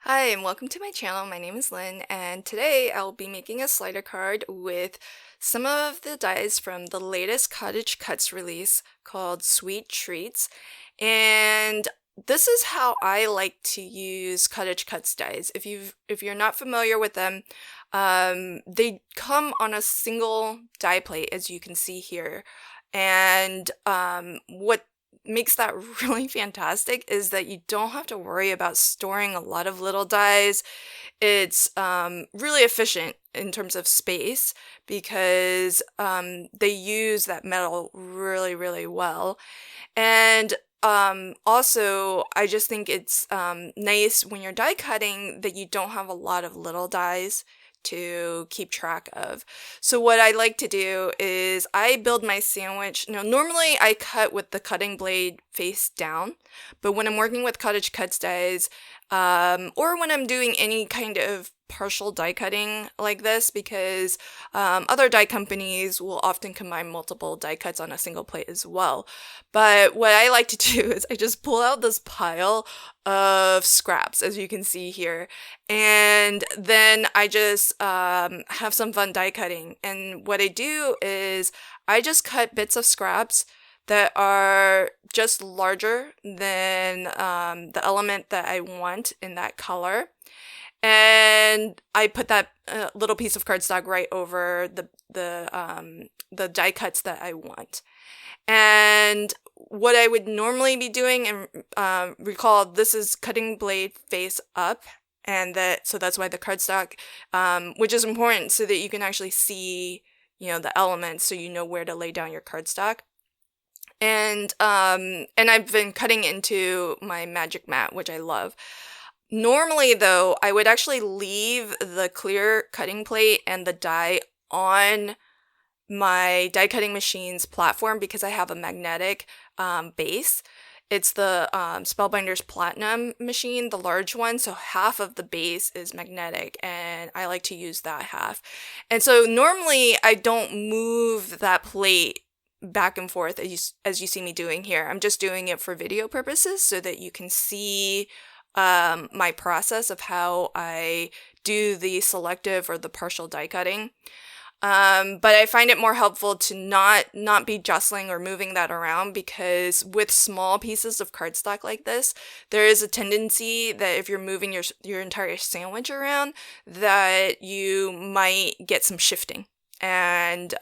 Hi, and welcome to my channel. My name is Lynn, and today I'll be making a slider card with some of the dies from the latest Cottage Cuts release called Sweet Treats. And this is how I like to use Cottage Cuts dies. If you're not familiar with them, they come on a single die plate, as you can see here. And what makes that really fantastic is that you don't have to worry about storing a lot of little dies. It's really efficient in terms of space because they use that metal really, really well. And also, I just think it's nice when you're die cutting that you don't have a lot of little dies to keep track of. So what I like to do is I build my sandwich. Now, normally I cut with the cutting blade face down, but when I'm working with Cottage Cuts dies, or when I'm doing any kind of partial die cutting like this, because other die companies will often combine multiple die cuts on a single plate as well. But what I like to do is I just pull out this pile of scraps, as you can see here, and then I just have some fun die cutting. And what I do is I just cut bits of scraps that are just larger than the element that I want in that color. And I put that little piece of cardstock right over the die cuts that I want. And what I would normally be doing, and recall this is cutting blade face up, and so that's why the cardstock, which is important so that you can actually see, the elements, so you know where to lay down your cardstock. And I've been cutting into my magic mat, which I love. Normally, though, I would actually leave the clear cutting plate and the die on my die cutting machine's platform because I have a magnetic base. It's the Spellbinders Platinum machine, the large one, so half of the base is magnetic, and I like to use that half. And so normally I don't move that plate back and forth as you see me doing here. I'm just doing it for video purposes so that you can see my process of how I do the selective or the partial die cutting. But I find it more helpful to not be jostling or moving that around, because with small pieces of cardstock like this, there is a tendency that if you're moving your entire sandwich around, that you might get some shifting and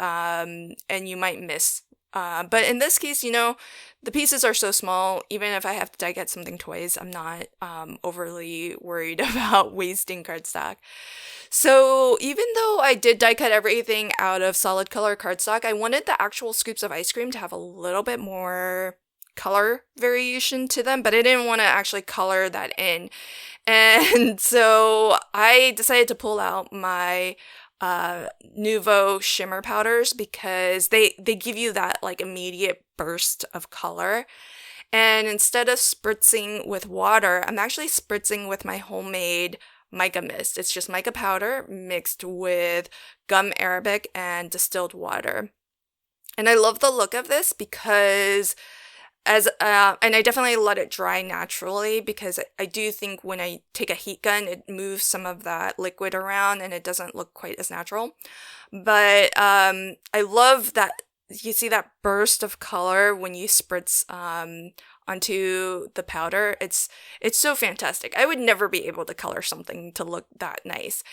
you might miss. But in this case, the pieces are so small, even if I have to die cut something twice, I'm not overly worried about wasting cardstock. So even though I did die cut everything out of solid color cardstock, I wanted the actual scoops of ice cream to have a little bit more color variation to them, but I didn't want to actually color that in. And so I decided to pull out my Nouveau shimmer powders because they give you that like immediate burst of color. And instead of spritzing with water, I'm actually spritzing with my homemade mica mist. It's just mica powder mixed with gum arabic and distilled water. And I love the look of this because and I definitely let it dry naturally, because I do think when I take a heat gun, it moves some of that liquid around and it doesn't look quite as natural. But I love that you see that burst of color when you spritz onto the powder. It's so fantastic. I would never be able to color something to look that nice.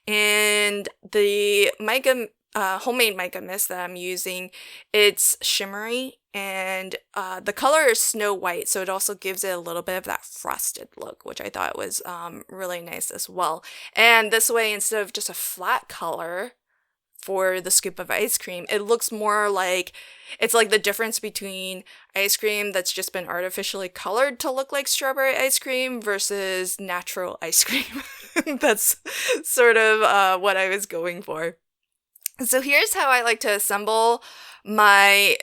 And the mica homemade mica mist that I'm using, it's shimmery, and the color is snow white, so it also gives it a little bit of that frosted look, which I thought was really nice as well. And this way, instead of just a flat color for the scoop of ice cream, it looks more like it's like the difference between ice cream that's just been artificially colored to look like strawberry ice cream versus natural ice cream. That's sort of what I was going for. So here's how I like to assemble my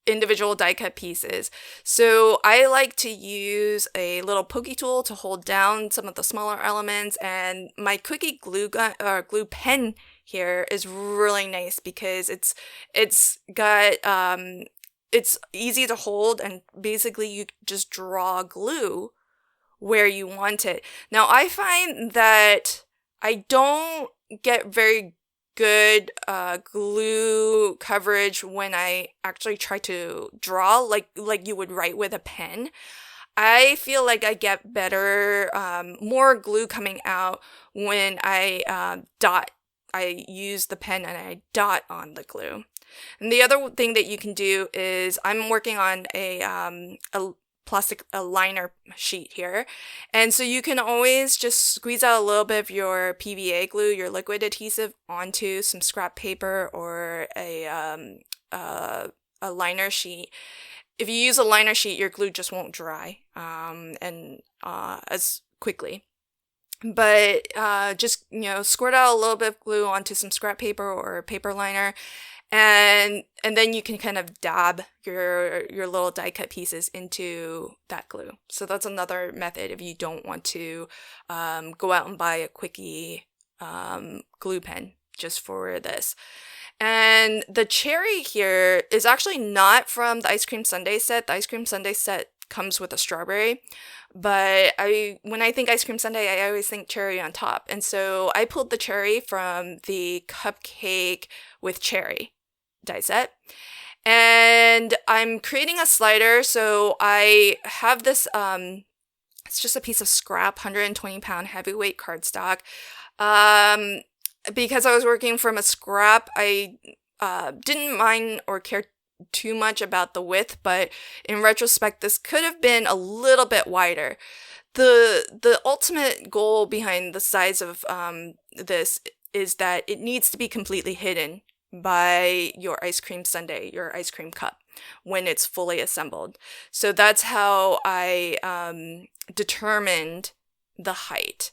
individual die cut pieces. So I like to use a little pokey tool to hold down some of the smaller elements, and my cookie glue gun or glue pen here is really nice because it's got it's easy to hold, and basically you just draw glue where you want it. Now, I find that I don't get very good glue coverage when I actually try to draw like you would write with a pen. I feel like I get better, more glue coming out when I dot. I use the pen and I dot on the glue. And the other thing that you can do is I'm working on a plastic liner sheet here. And so you can always just squeeze out a little bit of your PVA glue, your liquid adhesive, onto some scrap paper or a liner sheet. If you use a liner sheet, your glue just won't dry and as quickly. But just, squirt out a little bit of glue onto some scrap paper or a paper liner, and then you can kind of dab your little die cut pieces into that glue. So that's another method if you don't want to go out and buy a quickie glue pen just for this. And the cherry here is actually not from the ice cream sundae set. The ice cream sundae set comes with a strawberry, but when I think ice cream sundae, I always think cherry on top. And so I pulled the cherry from the cupcake with cherry die set. And I'm creating a slider. So I have this, it's just a piece of scrap, 120-pound heavyweight cardstock. Because I was working from a scrap, I didn't mind or care too much about the width, but in retrospect, this could have been a little bit wider. The ultimate goal behind the size of this is that it needs to be completely hidden by your ice cream sundae, your ice cream cup, when it's fully assembled. So that's how I determined the height.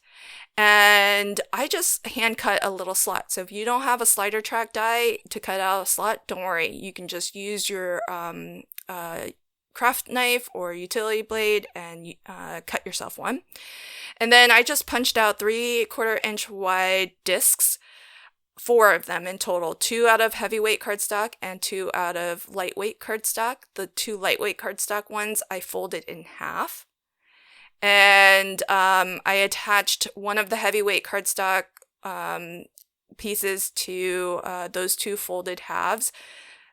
And I just hand cut a little slot. So if you don't have a slider track die to cut out a slot, don't worry. You can just use your craft knife or utility blade and cut yourself one. And then I just punched out 3/4 inch wide discs, 4 of them in total, 2 out of heavyweight cardstock and 2 out of lightweight cardstock. The 2 lightweight cardstock ones I folded in half. And I attached one of the heavyweight cardstock pieces to those 2 folded halves,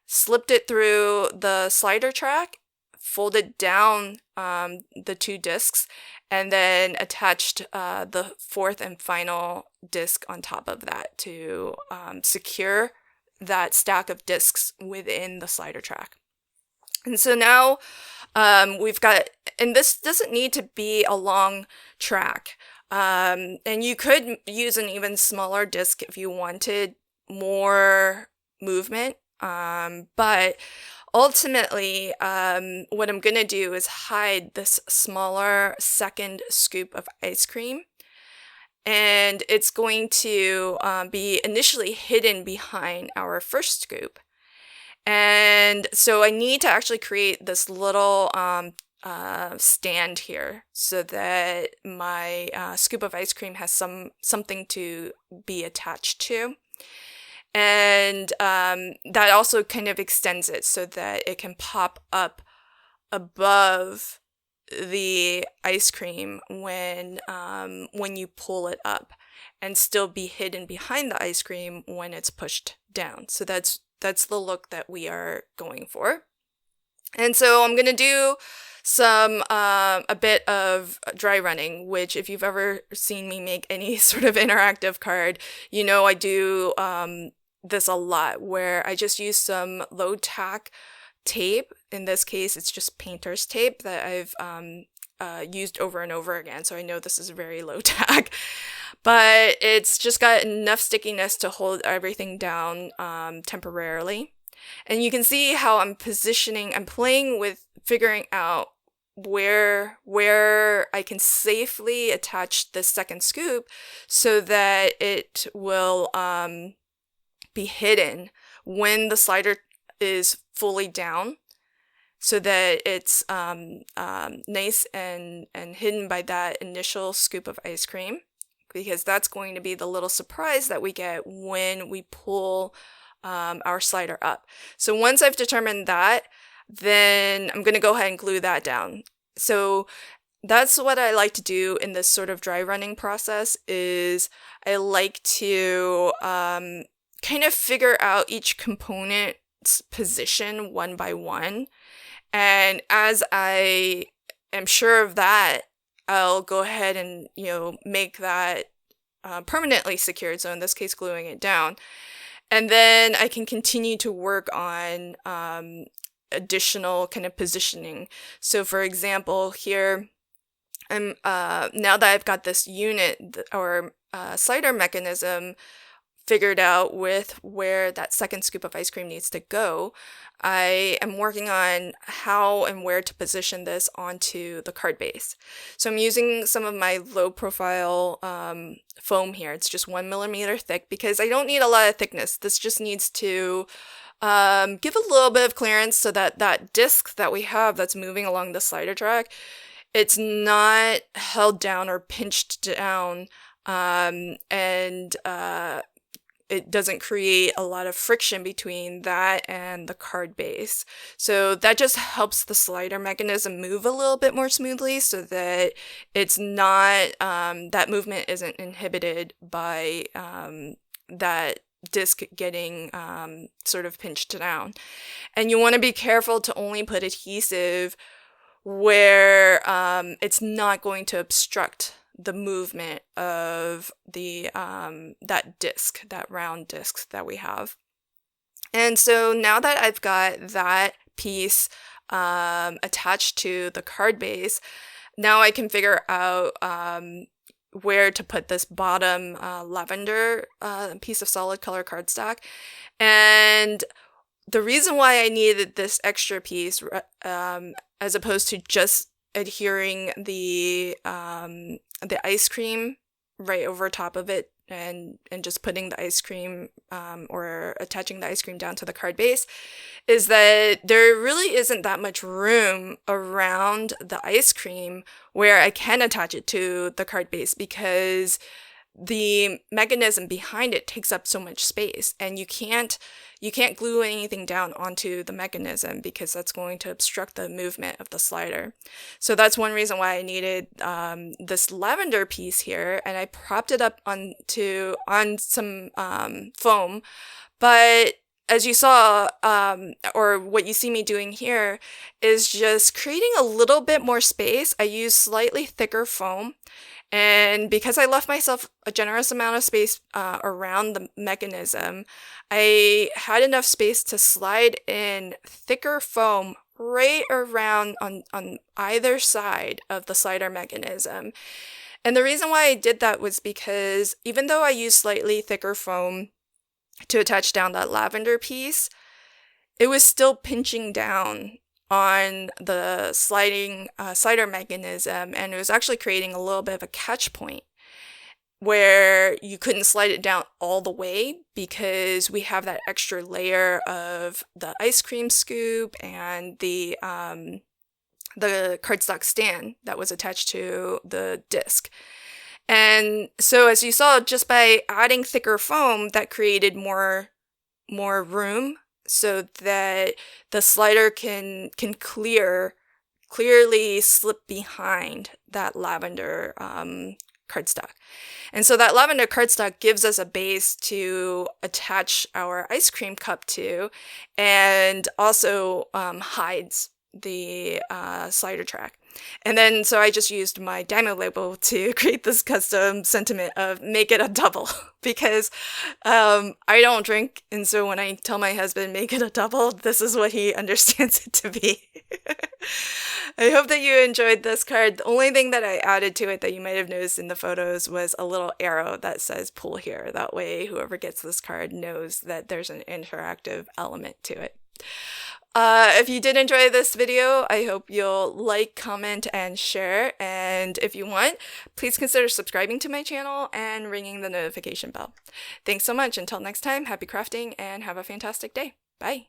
slipped it through the slider track, folded down the 2 discs, and then attached the 4th and final disc on top of that to secure that stack of discs within the slider track. And so now we've got, and this doesn't need to be a long track. And you could use an even smaller disc if you wanted more movement. But ultimately, what I'm going to do is hide this smaller second scoop of ice cream. And it's going to be initially hidden behind our first scoop. And so I need to actually create this little stand here so that my scoop of ice cream has something to be attached to. And that also kind of extends it so that it can pop up above the ice cream when you pull it up, and still be hidden behind the ice cream when it's pushed down. So that's the look that we are going for. And so I'm going to do a bit of dry running, which if you've ever seen me make any sort of interactive card, I do this a lot, where I just use some low tack tape. In this case, it's just painter's tape that I've used over and over again. So I know this is very low tack, but it's just got enough stickiness to hold everything down temporarily. And you can see how I'm playing with figuring out where I can safely attach the second scoop so that it will be hidden when the slider is fully down, so that it's nice and hidden by that initial scoop of ice cream, because that's going to be the little surprise that we get when we pull our slider up. So once I've determined that, then I'm going to go ahead and glue that down. So that's what I like to do in this sort of dry running process is I like to kind of figure out each component's position one by one. And as I am sure of that, I'll go ahead and, make that permanently secured. So in this case, gluing it down. And then I can continue to work on additional kind of positioning. So for example, here, I'm now that I've got this unit or slider mechanism figured out with where that second scoop of ice cream needs to go, I am working on how and where to position this onto the card base. So I'm using some of my low profile foam here. It's just 1 millimeter thick because I don't need a lot of thickness. This just needs to give a little bit of clearance so that that disc that we have that's moving along the slider track, it's not held down or pinched down, and it doesn't create a lot of friction between that and the card base. So that just helps the slider mechanism move a little bit more smoothly so that it's not, that movement isn't inhibited by that disc getting sort of pinched down. And you want to be careful to only put adhesive where it's not going to obstruct the movement of the that disc, that round disc that we have. And so now that I've got that piece attached to the card base, now I can figure out where to put this bottom lavender piece of solid color cardstock. And the reason why I needed this extra piece, as opposed to just adhering the ice cream right over top of it and just putting the ice cream or attaching the ice cream down to the card base, is that there really isn't that much room around the ice cream where I can attach it to the card base because the mechanism behind it takes up so much space, and you can't glue anything down onto the mechanism because that's going to obstruct the movement of the slider. So that's one reason why I needed this lavender piece here, and I propped it up on some foam. But as you saw, or what you see me doing here, is just creating a little bit more space. I used slightly thicker foam. And because I left myself a generous amount of space around the mechanism, I had enough space to slide in thicker foam right around on either side of the slider mechanism. And the reason why I did that was because even though I used slightly thicker foam to attach down that lavender piece, it was still pinching down on the slider mechanism, and it was actually creating a little bit of a catch point where you couldn't slide it down all the way because we have that extra layer of the ice cream scoop and the cardstock stand that was attached to the disc. And so as you saw, just by adding thicker foam, that created more room so that the slider can clearly slip behind that lavender cardstock. And so that lavender cardstock gives us a base to attach our ice cream cup to, and also hides the slider track. And then so I just used my Dymo label to create this custom sentiment of make it a double because I don't drink, and so when I tell my husband make it a double, this is what he understands it to be. I hope that you enjoyed this card. The only thing that I added to it that you might have noticed in the photos was a little arrow that says pull here. That way whoever gets this card knows that there's an interactive element to it. If you did enjoy this video, I hope you'll like, comment, and share. And if you want, please consider subscribing to my channel and ringing the notification bell. Thanks so much. Until next time, happy crafting and have a fantastic day. Bye.